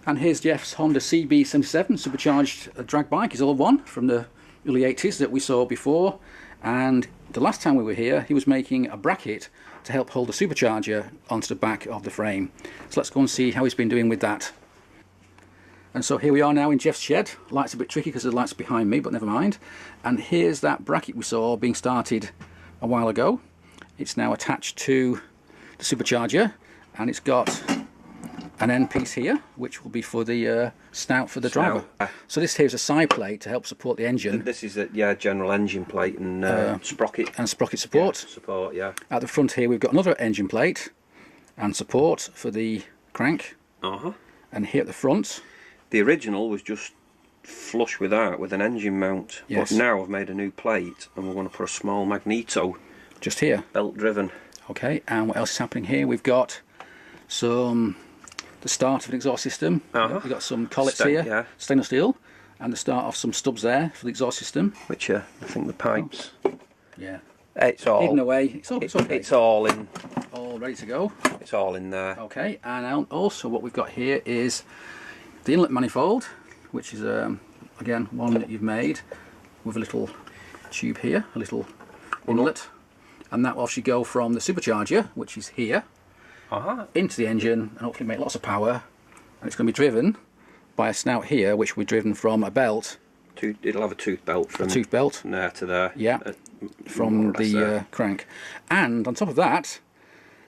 And here's Jeff's Honda CB77 supercharged drag bike. His old one from the early 80s that we saw before. And the last time we were here, he was making a bracket to help hold the supercharger onto the back of the frame. So let's go and see how he's been doing with that. And so here we are now in Jeff's shed. Light's a bit tricky because the light's behind me, but never mind. And here's that bracket we saw being started a while ago. It's now attached to the supercharger, and it's got an end piece here, which will be for the snout for the driver. So this here is a side plate to help support the engine. This is a general engine plate and sprocket. And sprocket support. Yeah, support, yeah. At the front here we've got another engine plate and support for the crank. And here at the front, the original was just flush with that, with an engine mount. Yes. But now I've made a new plate, and we're going to put a small magneto. Just here. Belt driven. Okay, and what else is happening here? We've got the start of an exhaust system. We've got some collets here, stainless steel, and the start of some stubs there for the exhaust system. Which I think the pipes. Yeah. It's all hidden away. It's okay. It's all in. All ready to go. It's all in there. Okay, and also what we've got here is the inlet manifold, which is again one that you've made with a little tube here, a little inlet, and that will actually go from the supercharger, which is here, into the engine, and hopefully make lots of power. And it's going to be driven by a snout here, which will be driven from a belt. It'll have a tooth belt from there to there. Yeah, from the crank. And on top of that,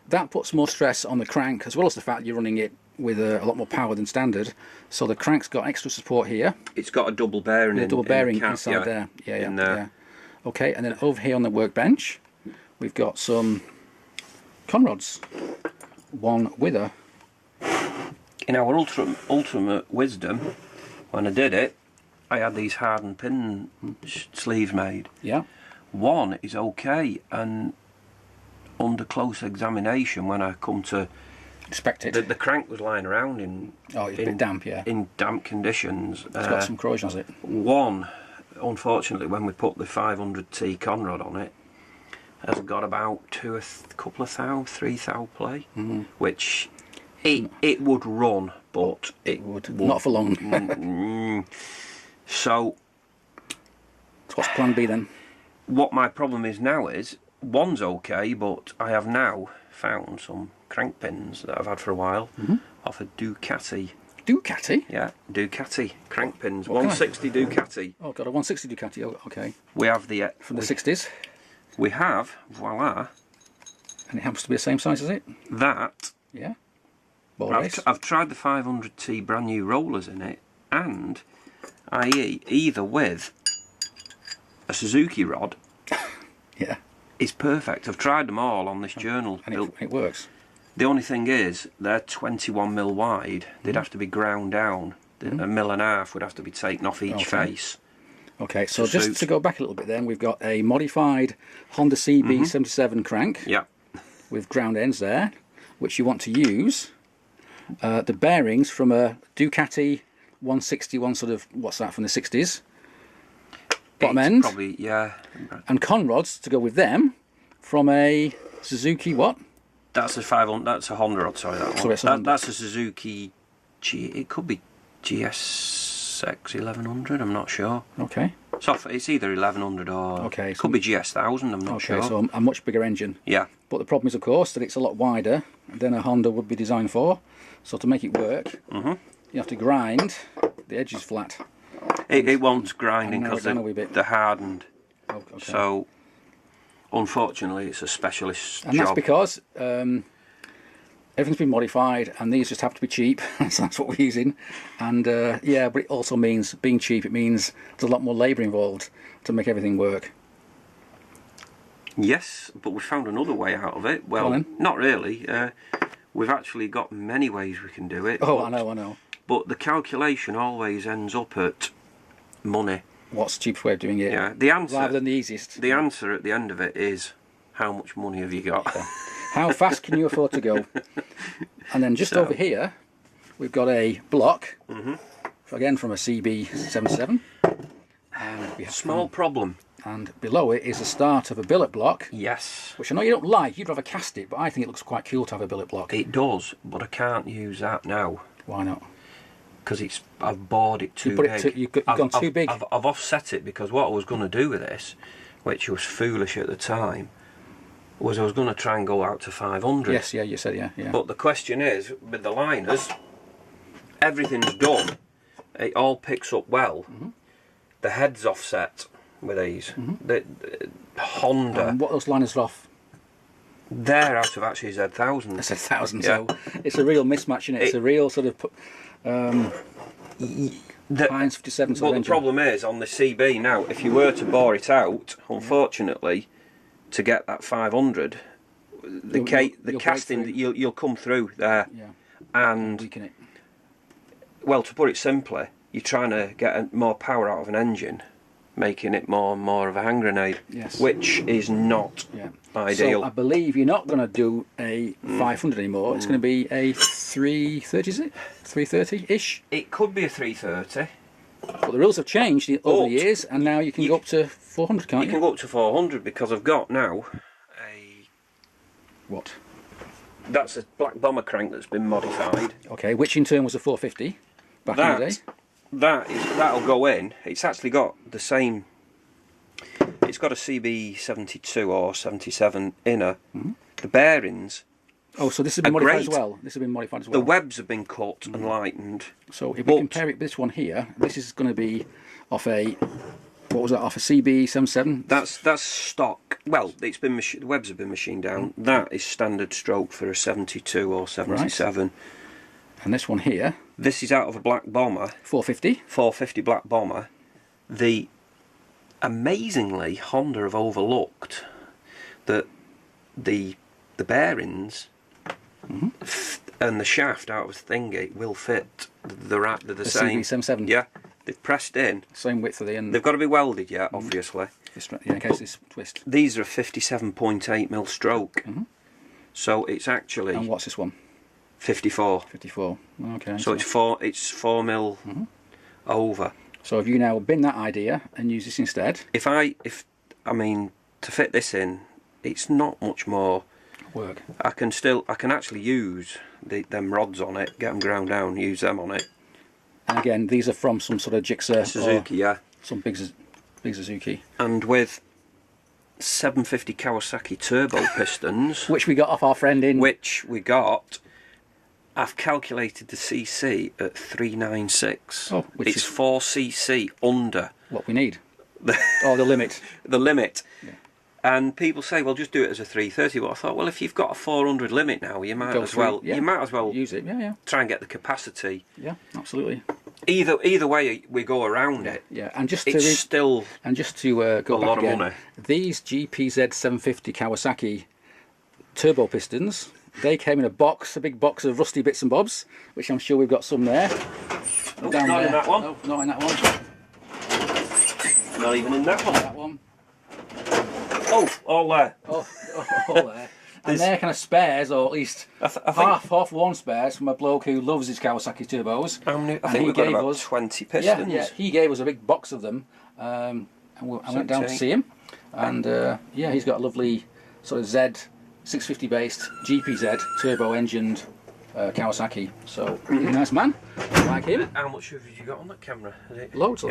that puts more stress on the crank, as well as the fact you're running it with a lot more power than standard. So the crank's got extra support here. It's got a double bearing inside there. Yeah. Okay, and then over here on the workbench, we've got some conrods. One with a. In our ultimate wisdom, when I did it, I had these hardened pin sleeves made. Yeah. One is okay, and under close examination, when I come to inspect it, the crank was lying around in it's a bit damp, yeah. In damp conditions. It's got some corrosion, has it? One, unfortunately, when we put the 500T conrod on it, has got about a couple of thou, 3 thou play, which it would run, but it would not for long. So what's plan B then? What my problem is now is, one's okay, but I have now found some crank pins that I've had for a while off a Ducati. Ducati? Yeah, Ducati crank pins. 160 Ducati. Oh god, a 160 Ducati. Oh, okay. We have the from the 60s. We have, voila. And it happens to be the same size as it. That. Yeah. I've tried the 500T brand new rollers in it, and i.e. either with a Suzuki rod. Yeah. It's perfect. I've tried them all on this journal. And it works. The only thing is, they're 21mm wide. They'd have to be ground down. A mil and a half would have to be taken off each face. Okay, so just to go back a little bit then, we've got a modified Honda CB77 crank. Yeah. With ground ends there, which you want to use. The bearings from a Ducati 161 sort of, what's that, from the 60s? Bottom end. Probably, yeah. And conrods to go with them from a Suzuki what? That's a 500. That's a Honda rod. Sorry, that one. That's a Suzuki. It could be GSX 1100. I'm not sure. Okay. It's either 1100 or it could be GS 1000. I'm not sure. Okay, so a much bigger engine. Yeah. But the problem is, of course, that it's a lot wider than a Honda would be designed for. So to make it work, you have to grind the edges flat. It wants grinding because they're hardened. Okay. So, unfortunately, it's a specialist job. And that's because everything's been modified, and these just have to be cheap. So that's what we're using. And yeah, but it also means being cheap. It means there's a lot more labour involved to make everything work. Yes, but we found another way out of it. Well, not really. We've actually got many ways we can do it. Oh, I know. But the calculation always ends up at money. What's the cheapest way of doing it? Yeah, the answer, rather than the easiest. The answer at the end of it is, how much money have you got? Yeah. How fast can you afford to go? And then just over here, we've got a block, again from a CB77. And we have small problem. And below it is the start of a billet block. Yes. Which I know you don't like, you'd rather cast it, but I think it looks quite cool to have a billet block. It does, but I can't use that now. Why not? because I've bored it too You put big. it you've gone too big. I've offset it because what I was going to do with this, which was foolish at the time, was I was going to try and go out to 500. Yes, yeah, you said, yeah. But the question is, with the liners, everything's done. It all picks up well. The head's offset with these. The Honda. And what those liners are off? They're out of actually Z1000. That's 1,000. Yeah. So it's a real mismatch in it. It's a real sort of Heinz 57. But the problem is on the CB now, if you were to bore it out, unfortunately, to get that 500, the casting you'll come through there, and weaken it. Well, to put it simply, you're trying to get more power out of an engine, making it more and more of a hand grenade, which is not ideal. So I believe you're not going to do a 500 anymore. It's going to be a 330, is it? 330-ish? It could be a 330. But the rules have changed over the years, and now you can go up to 400, can't you? You can go up to 400 because I've got now a... What? That's a black bomber crank that's been modified. Okay, which in turn was a 450 back in the day? That'll go in. It's actually got the same... It's got a CB72 or 77 inner. The bearings... Oh, so this has been modified as well? This has been modified as well? The webs have been cut and lightened. So if we compare it with this one here, this is going to be off a... What was that, off a CB77? That's stock. Well, it's been the webs have been machined down. That is standard stroke for a 72 or 77. Right. And this one here... This is out of a black bomber. 450? 450 black bomber. Amazingly, Honda have overlooked that the bearings and the shaft out of the thingy will fit they're the same. CB77? Yeah, they've pressed in. Same width for the end. They've got to be welded, yeah, obviously. Yeah, in case it's twist. These are a 57.8mm stroke. So it's actually... And what's this one? 54. 54. Okay. So it's 4 mil over. So have you now bin that idea and use this instead? I mean, to fit this in, it's not much more work. I can actually use them rods on it, get them ground down, use them on it. And again, these are from some sort of jigsaw Suzuki, yeah. Some big Suzuki. And with 750 Kawasaki turbo pistons, which we got off our friend in. Which we got. I've calculated the CC at 396. Oh, which it's is 4cc under what we need. Oh, the limit. The limit. Yeah. And people say, well, just do it as a 330. But I thought, well, if you've got a 400 limit now, you might as well use it. Yeah. Try and get the capacity. Yeah, absolutely. Either way we go around it. Yeah, and just to go back a lot again, of money. These GPZ 750 Kawasaki turbo pistons, they came in a big box of rusty bits and bobs, which I'm sure we've got some there. Oh, not there. In that one. No, not in that one. Not even in that one. That one. Oh, all there. All there. And they're kind of spares, or at least half-worn spares from a bloke who loves his Kawasaki turbos. I think we've got about 20 pistons. Yeah, he gave us a big box of them, and I went down to see him. And he's got a lovely sort of Z650 based GPZ turbo engined Kawasaki. So he's a nice man. I like him. How much have you got on that camera? Loads.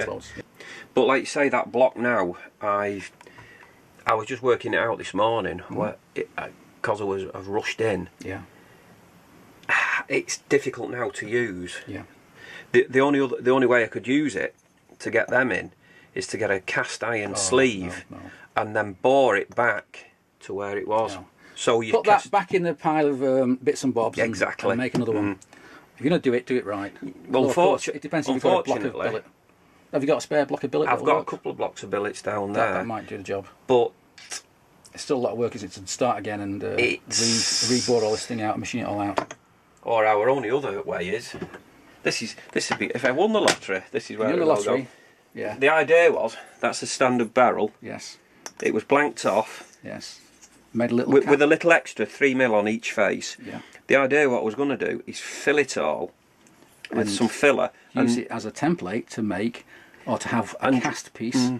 But like you say, that block now, I was just working it out this morning because I've rushed in. Yeah. It's difficult now to use. Yeah. The only way I could use it to get them in is to get a cast iron sleeve and then bore it back to where it was. No. So you put that back in the pile of bits and bobs. Exactly. And make another one. If you're going to do it right. Well, it depends if you've got a block of billet. Have you got a spare block of billet? I've got a couple of blocks of billets down there. That might do the job. But it's still a lot of work, isn't it, to start again and re-bore all this thing out and machine it all out. Or our only other way is this would be if I won the lottery. This is where it will go. Yeah. The idea was that's a standard barrel. Yes. It was blanked off. Yes. Made a little with a little extra 3 mil on each face. Yeah. The idea what I was going to do is fill it all with some filler. Use it as a template to make, or to have a cast piece.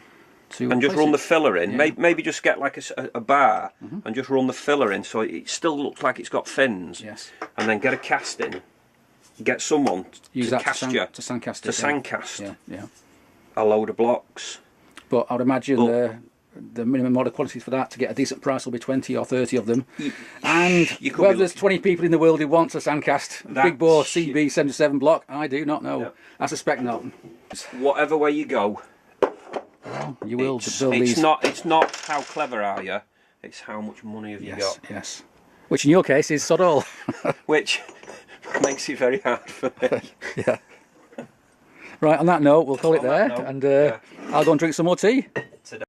And just run the filler in. Yeah. Maybe just get like a bar and just run the filler in so it still looks like it's got fins. Yes. And then get a cast in get someone Use to that cast to you, sandcast to it. sandcast Yeah. a load of blocks. But I'd imagine the minimum order quantities for that to get a decent price will be 20 or 30 of them. And whether there's 20 people in the world who want a sandcast big bore CB77 block, I do not know. Yep. I suspect not. Whatever way you go, You will build it's these. not how clever are you, it's how much money have you got. Yes. Which in your case is sod all. Which makes it very hard for me. Yeah. Right, on that note, we'll call it there, and I'll go and drink some more tea.